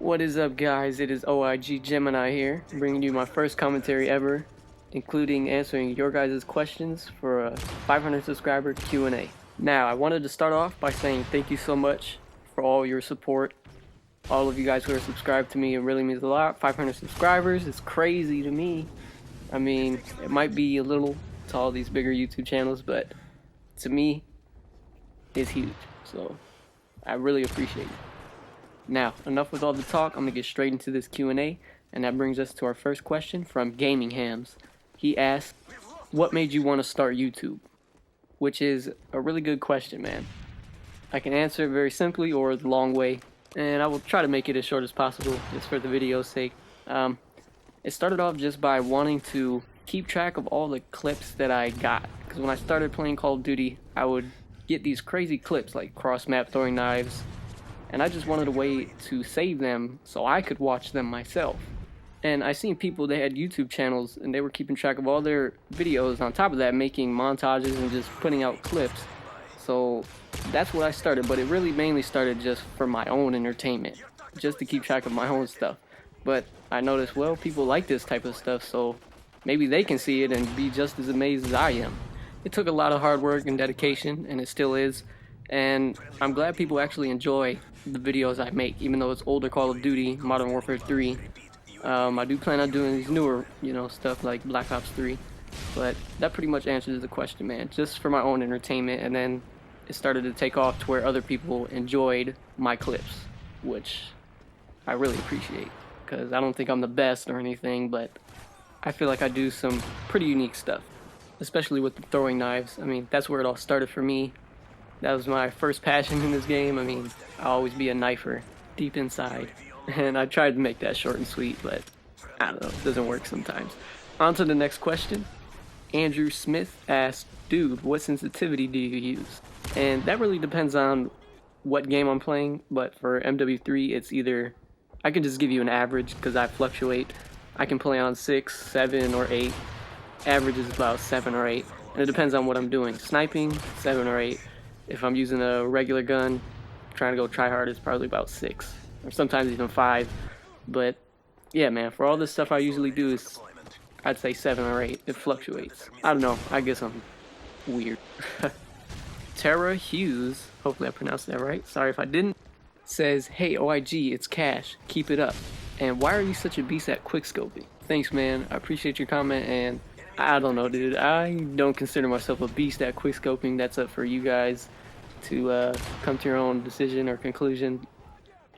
What is up, guys? It is OIG Gemini here, bringing you my first commentary ever, including answering your guys' questions for a 500 subscriber Q&A. Now, I wanted to start off by saying thank you so much for all your support. All of you guys who are subscribed to me, it really means a lot. 500 subscribers is crazy to me. I mean, it might be a little to all these bigger YouTube channels, but to me, it's huge. So, I really appreciate it. Now, enough with all the talk. I'm going to get straight into this Q&A, and that brings us to our first question from Gaming Hams. He asked, what made you want to start YouTube? Which is a really good question, man. I can answer it very simply or the long way, and I will try to make it as short as possible, just for the video's sake. It started off just by wanting to keep track of all the clips that I got, because when I started playing Call of Duty, I would get these crazy clips like cross-map throwing knives, and I just wanted a way to save them so I could watch them myself. And I seen people that had YouTube channels and they were keeping track of all their videos, on top of that making montages and just putting out clips. So that's what I started, but it really mainly started just for my own entertainment, just to keep track of my own stuff. But I noticed, well, people like this type of stuff, so maybe they can see it and be just as amazed as I am. It took a lot of hard work and dedication, and it still is. And I'm glad people actually enjoy the videos I make, even though it's older Call of Duty, Modern Warfare 3. I do plan on doing these newer, stuff like Black Ops 3. But that pretty much answers the question, man. Just for my own entertainment, and then it started to take off to where other people enjoyed my clips, which I really appreciate, because I don't think I'm the best or anything, but I feel like I do some pretty unique stuff, especially with the throwing knives. I mean, that's where it all started for me. That was my first passion in this game. I mean, I'll always be a knifer deep inside. And I tried to make that short and sweet, but I don't know, it doesn't work sometimes. On to the next question. Andrew Smith asked, dude, what sensitivity do you use? And that really depends on what game I'm playing, but for MW3, it's either, I can just give you an average because I fluctuate. I can play on 6, 7, or 8. Average is about 7 or 8, and it depends on what I'm doing. Sniping, 7 or 8. If I'm using a regular gun, trying to go try hard, it's probably about 6, or sometimes even 5. But yeah, man, for all this stuff I usually do, is I'd say 7 or 8. It fluctuates. I don't know. I guess I'm weird. Tara Hughes, hopefully I pronounced that right, sorry if I didn't, says, hey OIG, it's Cash, keep it up. And why are you such a beast at quickscoping? Thanks, man. I appreciate your comment, and I don't know, dude. I don't consider myself a beast at quickscoping. That's up for you guys to come to your own decision or conclusion.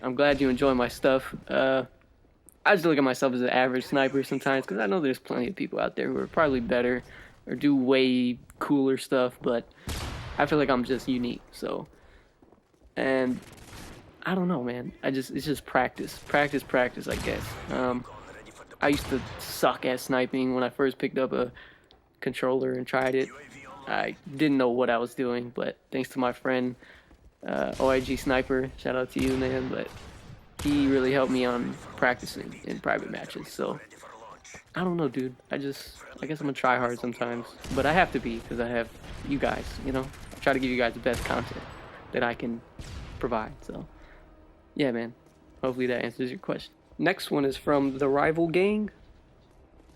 I'm glad you enjoy my stuff. I just look at myself as an average sniper sometimes, because I know there's plenty of people out there who are probably better or do way cooler stuff, but I feel like I'm just unique. So, and I don't know, man. It's just practice, I guess. I used to suck at sniping when I first picked up a controller and tried it. I didn't know what I was doing, but thanks to my friend OIG Sniper, shout out to you, man, but he really helped me on practicing in private matches. So I don't know, dude. I guess I'm gonna try hard sometimes, but I have to be, because I have you guys, I try to give you guys the best content that I can provide. So yeah, man, hopefully that answers your question. Next one is from the Rival Gang,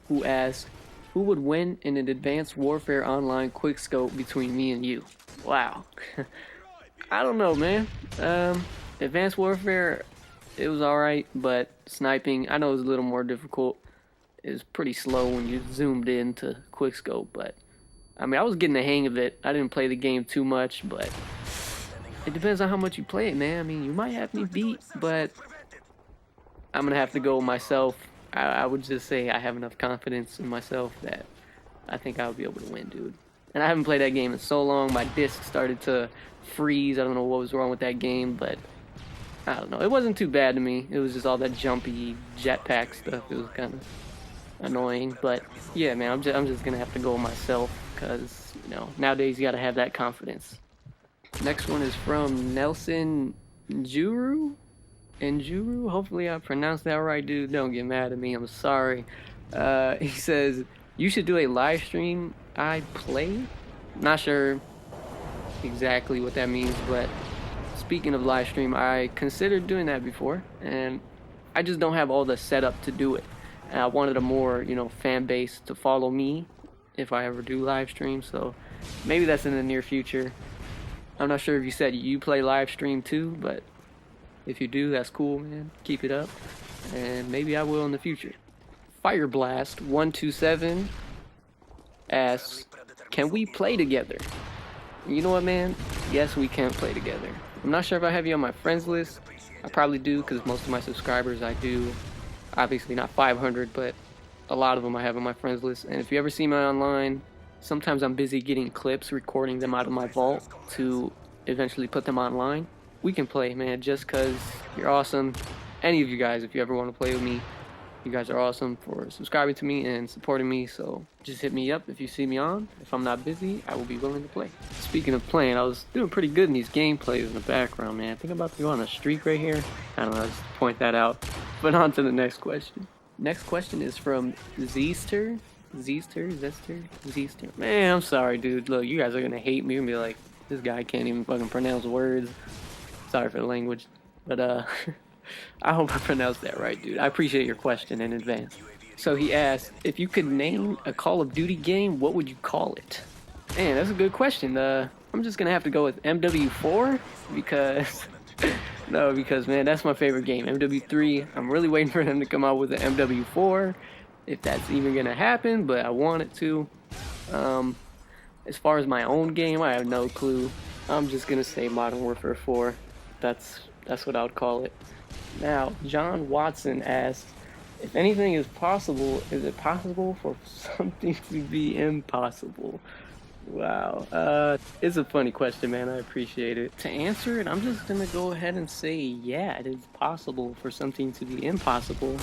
who asks, who would win in an Advanced Warfare Online quickscope between me and you? Wow. I don't know, man. Advanced Warfare, it was alright, but sniping, I know it was a little more difficult. It was pretty slow when you zoomed in to quickscope, but I mean, I was getting the hang of it. I didn't play the game too much, but it depends on how much you play it, man. I mean, you might have me beat, but I'm gonna have to go myself. I would just say I have enough confidence in myself that I think I would be able to win, dude. And I haven't played that game in so long. My disc started to freeze. I don't know what was wrong with that game, but I don't know. It wasn't too bad to me. It was just all that jumpy jetpack stuff. It was kind of annoying, but yeah, man, I'm just gonna have to go myself, because nowadays you gotta have that confidence. Next one is from Nelson Njuru. Hopefully I pronounced that right, dude. Don't get mad at me, I'm sorry. He says, you should do a live stream I play. Not sure exactly what that means, but speaking of live stream, I considered doing that before, and I just don't have all the setup to do it. And I wanted a more, you know, fan base to follow me if I ever do live stream. So maybe that's in the near future. I'm not sure if you said you play live stream too, but if you do, that's cool, man. Keep it up, and maybe I will in the future. Fireblast127 asks, can we play together? You know what, man? Yes, we can play together. I'm not sure if I have you on my friends list. I probably do, because most of my subscribers I do. Obviously not 500, but a lot of them I have on my friends list. And if you ever see me online, sometimes I'm busy getting clips, recording them out of my vault to eventually put them online. We can play, man, just because you're awesome. Any of you guys, if you ever want to play with me, you guys are awesome for subscribing to me and supporting me. So just hit me up if you see me on. If I'm not busy, I will be willing to play. Speaking of playing, I was doing pretty good in these gameplays in the background, man. I think I'm about to go on a streak right here. I don't know, just point that out. But on to the next question. Next question is from Zester. Man, I'm sorry, dude. Look, you guys are gonna hate me and be like, this guy can't even fucking pronounce words. Sorry for the language, but I hope I pronounced that right, dude. I appreciate your question in advance. So he asked, if you could name a Call of Duty game, what would you call it? Man, that's a good question. I'm just gonna have to go with MW4 because because man, that's my favorite game. MW3. I'm really waiting for them to come out with an MW4, if that's even gonna happen, but I want it to. As far as my own game, I have no clue. I'm just gonna say Modern Warfare 4. That's what I would call it. Now, John Watson asks, if anything is possible, is it possible for something to be impossible? Wow. It's a funny question, man. I appreciate it. To answer it, I'm just gonna go ahead and say, yeah, it is possible for something to be impossible.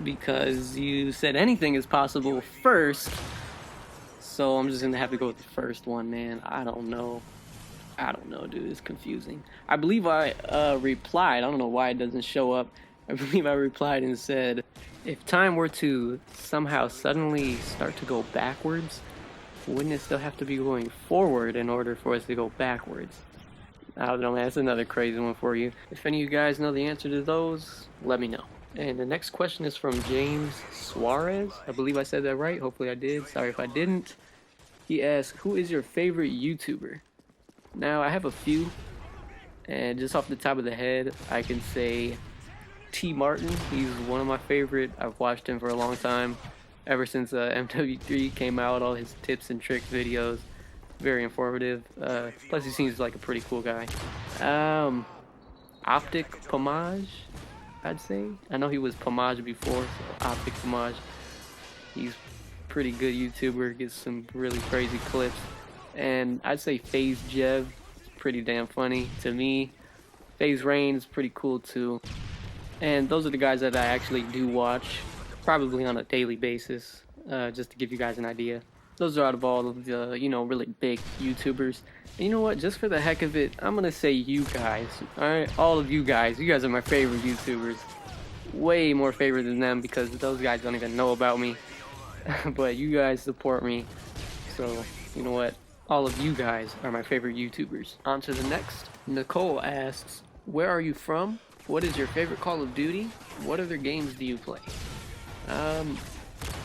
Because you said anything is possible first. So I'm just gonna have to go with the first one, man. I don't know, dude. It's confusing. I believe I replied. I don't know why it doesn't show up. I believe I replied and said, if time were to somehow suddenly start to go backwards, wouldn't it still have to be going forward in order for us to go backwards? I don't know, man. That's another crazy one for you. If any of you guys know the answer to those, let me know. And the next question is from James Suarez. I believe I said that right. Hopefully I did. Sorry if I didn't. He asks, who is your favorite YouTuber? Now, I have a few. And just off the top of the head, I can say T. Martin. He's one of my favorite. I've watched him for a long time. Ever since MW3 came out, all his tips and tricks videos. Very informative. Plus, he seems like a pretty cool guy. Optic Pomage, I'd say. I know he was Pomage before, so Optic Pomage. He's a pretty good YouTuber, gets some really crazy clips. And I'd say FaZe Jev, pretty damn funny to me. FaZe Rain's pretty cool too. And those are the guys that I actually do watch, probably on a daily basis, just to give you guys an idea. Those are out of all of the, really big YouTubers. And you know what? Just for the heck of it, I'm gonna say you guys. Alright? All of you guys. You guys are my favorite YouTubers. Way more favorite than them because those guys don't even know about me. But you guys support me. So, you know what? All of you guys are my favorite YouTubers. On to the next. Nicole asks, where are you from? What is your favorite Call of Duty? What other games do you play?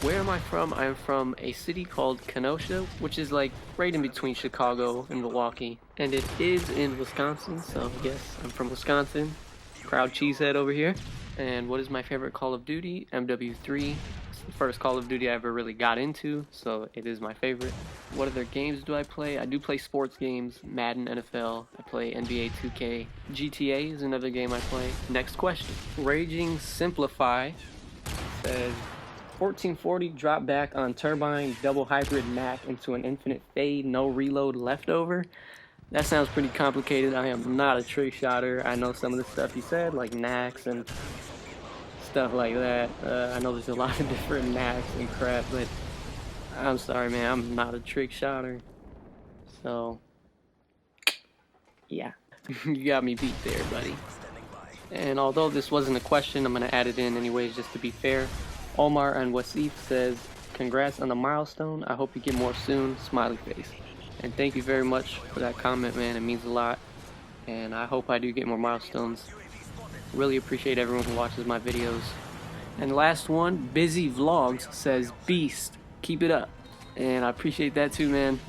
Where am I from? I'm from a city called Kenosha, which is like right in between Chicago and Milwaukee. And it is in Wisconsin, so yes, I'm from Wisconsin. Proud cheesehead over here. And what is my favorite Call of Duty? MW3. It's the first Call of Duty I ever really got into, so it is my favorite. What other games do I play? I do play sports games, Madden, NFL. I play NBA 2K. GTA is another game I play. Next question. Raging Simplify says, 1440 drop back on turbine double hybrid Mac into an infinite fade, no reload leftover. That sounds pretty complicated. I am not a trick shotter. I know some of the stuff he said, like knacks and stuff like that. I know there's a lot of different knacks and crap, but I'm sorry, man. I'm not a trick shotter. So, yeah. You got me beat there, buddy. And although this wasn't a question, I'm going to add it in anyways just to be fair. Omar and Wasif says, congrats on the milestone. I hope you get more soon. Smiley face. And thank you very much for that comment, man. It means a lot. And I hope I do get more milestones. Really appreciate everyone who watches my videos. And last one, Busy Vlogs says, Beast, keep it up. And I appreciate that too, man.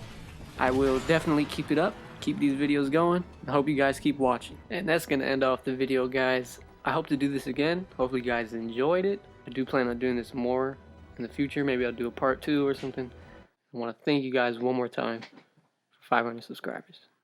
I will definitely keep it up, keep these videos going. I hope you guys keep watching. And that's gonna end off the video, guys. I hope to do this again. Hopefully you guys enjoyed it. I do plan on doing this more in the future. Maybe I'll do a part 2 or something. I want to thank you guys one more time for 500 subscribers.